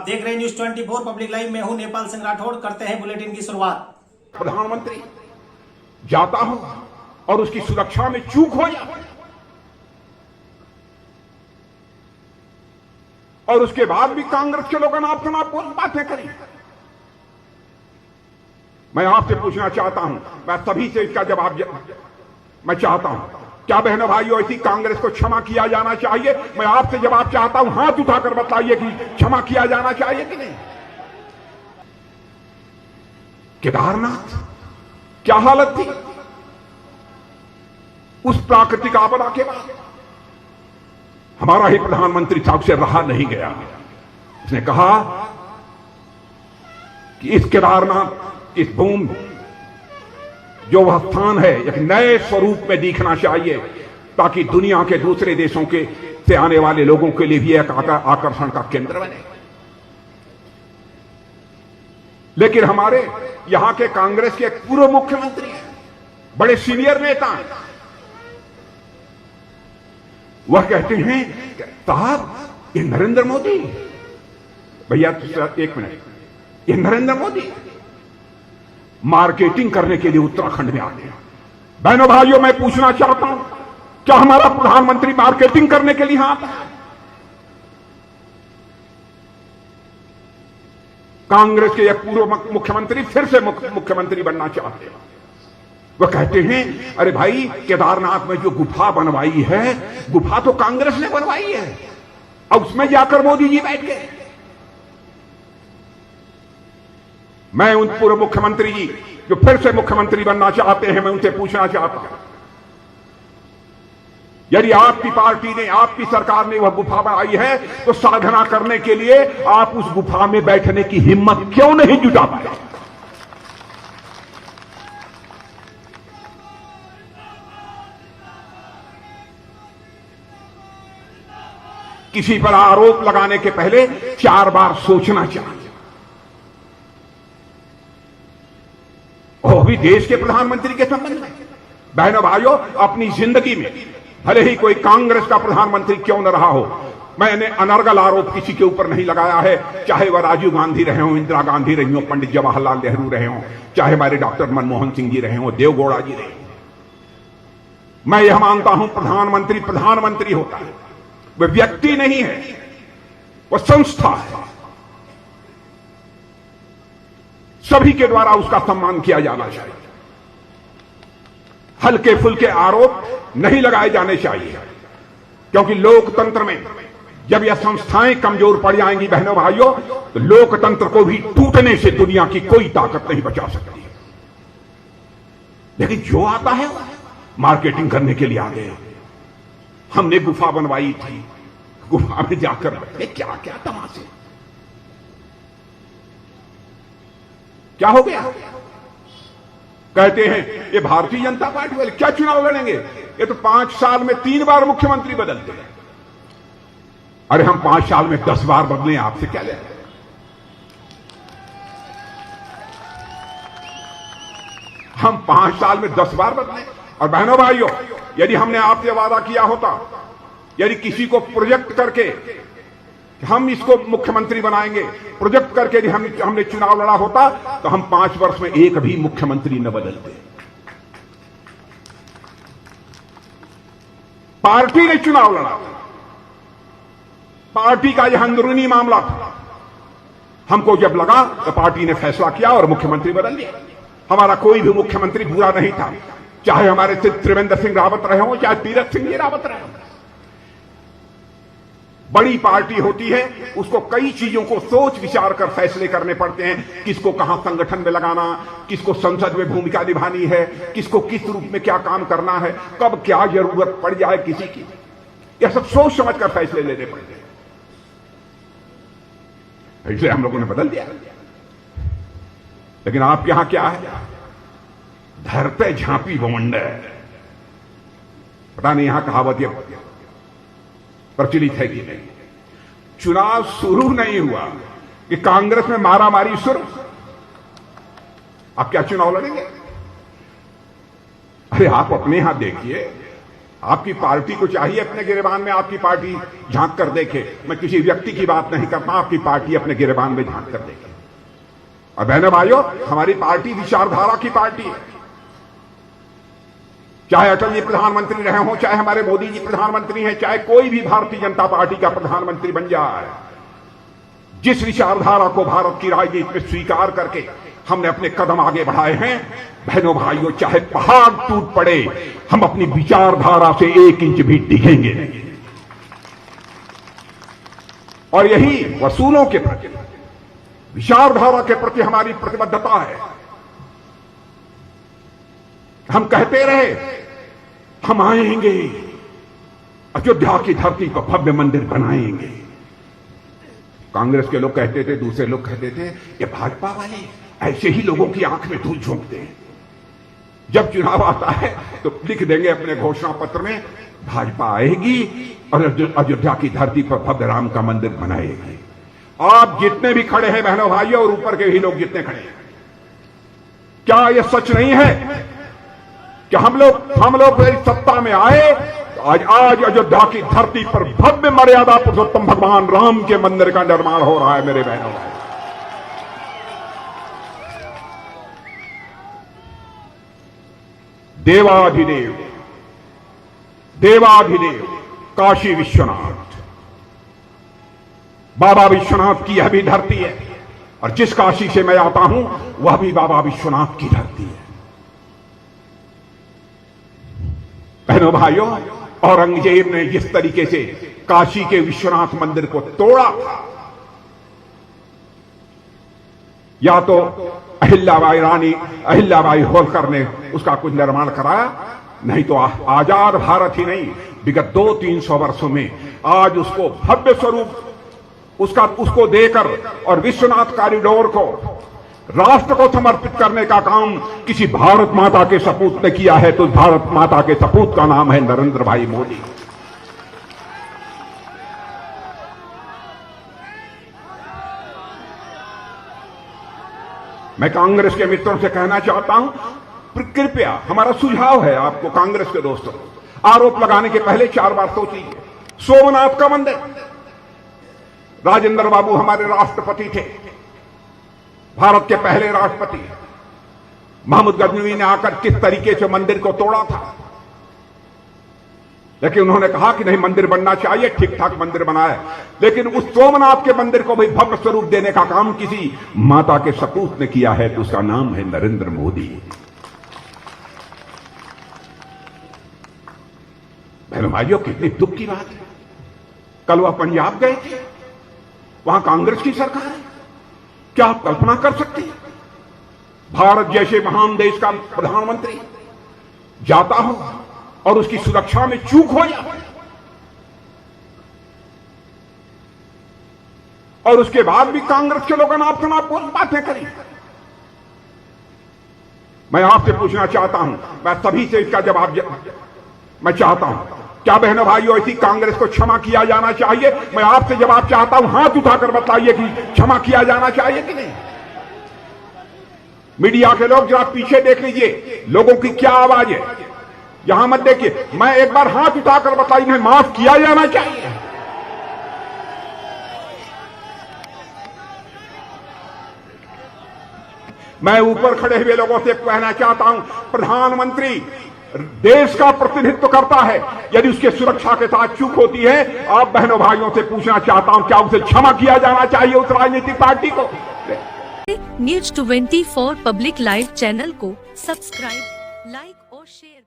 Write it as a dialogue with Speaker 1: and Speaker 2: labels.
Speaker 1: आप देख रहे हैं न्यूज 24 पब्लिक लाइव। मैं हूं नेपाल सिंह राठौड़। करते हैं बुलेटिन की शुरुआत।
Speaker 2: प्रधानमंत्री जाता हूं और उसकी सुरक्षा में चूक हो जाए और उसके बाद भी कांग्रेस के लोग आप बातें करें। मैं आपसे पूछना चाहता हूं, मैं सभी से इसका जवाब मैं चाहता हूं, क्या बहनों भाइयों ऐसी कांग्रेस को क्षमा किया जाना चाहिए? मैं आपसे जवाब चाहता हूं, हाथ उठाकर बताइए कि क्षमा किया जाना चाहिए कि नहीं। केदारनाथ क्या हालत थी उस प्राकृतिक आपदा के बाद। हमारा ही प्रधानमंत्री साहब से रहा नहीं गया। उसने कहा कि इस केदारनाथ, इस भूमि, जो वह स्थान है, एक नए स्वरूप में दिखना चाहिए ताकि दुनिया के दूसरे देशों के से आने वाले लोगों के लिए भी एक आकर्षण का केंद्र बने। लेकिन हमारे यहां के कांग्रेस के एक पूर्व मुख्यमंत्री हैं, बड़े सीनियर नेता हैं, वह कहते हैं साहब ये नरेंद्र मोदी, भैया एक मिनट, ये नरेंद्र मोदी मार्केटिंग करने के लिए उत्तराखंड में आ गया। बहनों भाइयों, मैं पूछना चाहता हूं, क्या हमारा प्रधानमंत्री मार्केटिंग करने के लिए यहां आता है? कांग्रेस के एक पूर्व मुख्यमंत्री फिर से मुख्यमंत्री बनना चाहते हैं। वह कहते हैं अरे भाई, केदारनाथ में जो गुफा बनवाई है, गुफा तो कांग्रेस ने बनवाई है और उसमें जाकर मोदी जी बैठ गए। मैं उन पूर्व मुख्यमंत्री जी जो फिर से मुख्यमंत्री बनना चाहते हैं, मैं उनसे पूछना चाहता हूं, यदि आपकी पार्टी ने, आपकी सरकार ने वह गुफा बनाई है तो साधना करने के लिए आप उस गुफा में बैठने की हिम्मत क्यों नहीं जुटा पाए? किसी पर आरोप लगाने के पहले 4 बार सोचना चाहिए। और भी देश के प्रधानमंत्री के संबंध में, बहनों भाइयों, अपनी जिंदगी में भले ही कोई कांग्रेस का प्रधानमंत्री क्यों न रहा हो, मैंने अनर्गल आरोप किसी के ऊपर नहीं लगाया है, चाहे वह राजीव गांधी रहे हों, इंदिरा गांधी रही हो, पंडित जवाहरलाल नेहरू रहे हों, चाहे हमारे डॉक्टर मनमोहन सिंह जी रहे हों, देवगौड़ा जी रहे हों। मैं यह मानता हूं, प्रधानमंत्री प्रधानमंत्री होता है, वह व्यक्ति नहीं है, वह संस्था है। सभी के द्वारा उसका सम्मान किया जाना चाहिए। हल्के फुल्के आरोप नहीं लगाए जाने चाहिए, क्योंकि लोकतंत्र में जब यह संस्थाएं कमजोर पड़ जाएंगी, बहनों भाइयों, तो लोकतंत्र को भी टूटने से दुनिया की कोई ताकत नहीं बचा सकती। लेकिन जो आता है मार्केटिंग करने के लिए आ गए। हमने गुफा बनवाई थी, गुफा में जाकर बैठे, क्या क्या तमाशे, क्या हो गया? कहते हैं ये भारतीय जनता पार्टी वाले क्या चुनाव लड़ेंगे, ये तो 5 साल में 3 बार मुख्यमंत्री बदलते हैं। अरे हम 5 साल में 10 बार बदले, आपसे क्या ले? हम 5 साल में 10 बार बदले। और बहनों भाइयों, यदि हमने आपसे वादा किया होता, यदि किसी को प्रोजेक्ट करके हम इसको मुख्यमंत्री बनाएंगे, प्रोजेक्ट करके यदि हमने चुनाव लड़ा होता, तो हम 5 वर्ष में एक भी मुख्यमंत्री न बदलते। पार्टी ने चुनाव लड़ा, पार्टी का यह अंदरूनी मामला था। हमको जब लगा तो पार्टी ने फैसला किया और मुख्यमंत्री बदल दिया। हमारा कोई भी मुख्यमंत्री बुरा नहीं था, चाहे हमारे त्रिवेंद्र सिंह रावत रहे हों, चाहे तीरथ सिंह जी रावत रहे हों। बड़ी पार्टी होती है, उसको कई चीजों को सोच विचार कर फैसले करने पड़ते हैं, किसको कहां संगठन में लगाना, किसको संसद में भूमिका निभानी है, किसको किस रूप में क्या काम करना है, कब क्या जरूरत पड़ जाए किसी की, यह सब सोच समझ कर फैसले लेने पड़ते हैं। इसलिए हम लोगों ने बदल दिया। लेकिन आपके यहां क्या है? धर पे झांपी बवंड है। पता नहीं यहां कहावत ये प्रचलित है कि नहीं। चुनाव शुरू नहीं हुआ कि कांग्रेस में मारामारी शुरू। आप क्या चुनाव लड़ेंगे? अरे आप अपने यहां देखिए, आपकी पार्टी को चाहिए अपने गिरेबान में आपकी पार्टी झांक कर देखे। मैं किसी व्यक्ति की बात नहीं करता, आपकी पार्टी अपने गिरेबान में झांक कर देखे। और बहनों भाइयों, हमारी पार्टी विचारधारा की पार्टी है। चाहे अटल जी प्रधानमंत्री रहे हों, चाहे हमारे मोदी जी प्रधानमंत्री हैं, चाहे कोई भी भारतीय जनता पार्टी का प्रधानमंत्री बन जाए, जिस विचारधारा को भारत की राजनीति में स्वीकार करके हमने अपने कदम आगे बढ़ाए हैं, बहनों भाइयों, चाहे पहाड़ टूट पड़े, हम अपनी विचारधारा से 1 इंच भी डिगेंगे नहीं। और यही वसूलों के प्रति, विचारधारा के प्रति हमारी प्रतिबद्धता है। हम कहते रहे हम आएंगे, अयोध्या की धरती पर भव्य मंदिर बनाएंगे। कांग्रेस के लोग कहते थे, दूसरे लोग कहते थे, ये भाजपा वाले ऐसे ही लोगों की आंख में धूल झोंकते हैं। जब चुनाव आता है तो लिख देंगे अपने घोषणा पत्र में, भाजपा आएगी और अयोध्या की धरती पर भव्य राम का मंदिर बनाएगी। आप जितने भी खड़े हैं बहनों भाइयों, और ऊपर के भी लोग जितने खड़े हैं, क्या यह सच नहीं है कि हम लोग इस सत्ता में आए तो आज अयोध्या की धरती पर भव्य मर्यादा पुरुषोत्तम भगवान राम के मंदिर का निर्माण हो रहा है। मेरे बहनों भाई, देवाधिदेव काशी विश्वनाथ, बाबा विश्वनाथ की यह भी धरती है, और जिस काशी से मैं आता हूं वह भी बाबा विश्वनाथ की धरती है। बहनों भाइयों, औरंगजेब ने जिस तरीके से काशी के विश्वनाथ मंदिर को तोड़ा था, या तो अहिल्याबाई होलकर ने उसका कुछ निर्माण कराया, नहीं तो आजाद भारत ही नहीं, विगत 200-300 वर्षों में आज उसको भव्य स्वरूप उसको देकर और विश्वनाथ कॉरिडोर को राष्ट्र को समर्पित करने का काम किसी भारत माता के सपूत ने किया है, तो भारत माता के सपूत का नाम है नरेंद्र भाई मोदी। मैं कांग्रेस के मित्रों से कहना चाहता हूं, कृपया हमारा सुझाव है आपको, कांग्रेस के दोस्तों, आरोप लगाने के पहले 4 बार सोच लीजिए। सोमनाथ का मंदिर, राजेंद्र बाबू हमारे राष्ट्रपति थे, भारत के पहले राष्ट्रपति। महमूद गजनवी ने आकर किस तरीके से मंदिर को तोड़ा था, लेकिन उन्होंने कहा कि नहीं, मंदिर बनना चाहिए, ठीक ठाक मंदिर बनाया। लेकिन उस सोमनाथ के मंदिर को भी भव्य स्वरूप देने का काम किसी माता के सपूत ने किया है, तो उसका नाम है नरेंद्र मोदी। बहनों भाइयों, कितनी दुख की बात है। कल वह पंजाब गए थे, वहां कांग्रेस की सरकार है। क्या आप कल्पना कर सकते हैं, भारत जैसे महान देश का प्रधानमंत्री जाता हो और उसकी सुरक्षा में चूक हो जाए, और उसके बाद भी कांग्रेस के लोगों ने आपसे बातें करी। मैं आपसे पूछना चाहता हूं, मैं सभी से इसका जवाब मैं चाहता हूं, क्या बहनों भाइयों ऐसी कांग्रेस को क्षमा किया जाना चाहिए? मैं आपसे जवाब चाहता हूं, हाथ उठाकर बताइए कि क्षमा किया जाना चाहिए कि नहीं। मीडिया के लोग जरा पीछे देख लीजिए, लोगों की क्या आवाज है, यहां मत देखिए। मैं एक बार हाथ उठाकर बताइए, माफ किया जाना चाहिए। मैं ऊपर खड़े हुए लोगों से कहना चाहता हूं, प्रधानमंत्री देश का प्रतिनिधित्व करता है, यदि उसके सुरक्षा के साथ चूक होती है, आप बहनों भाइयों से पूछना चाहता हूं, क्या उसे क्षमा किया जाना चाहिए उस राजनीतिक पार्टी को?
Speaker 3: News 24 पब्लिक लाइव चैनल को सब्सक्राइब, लाइक और शेयर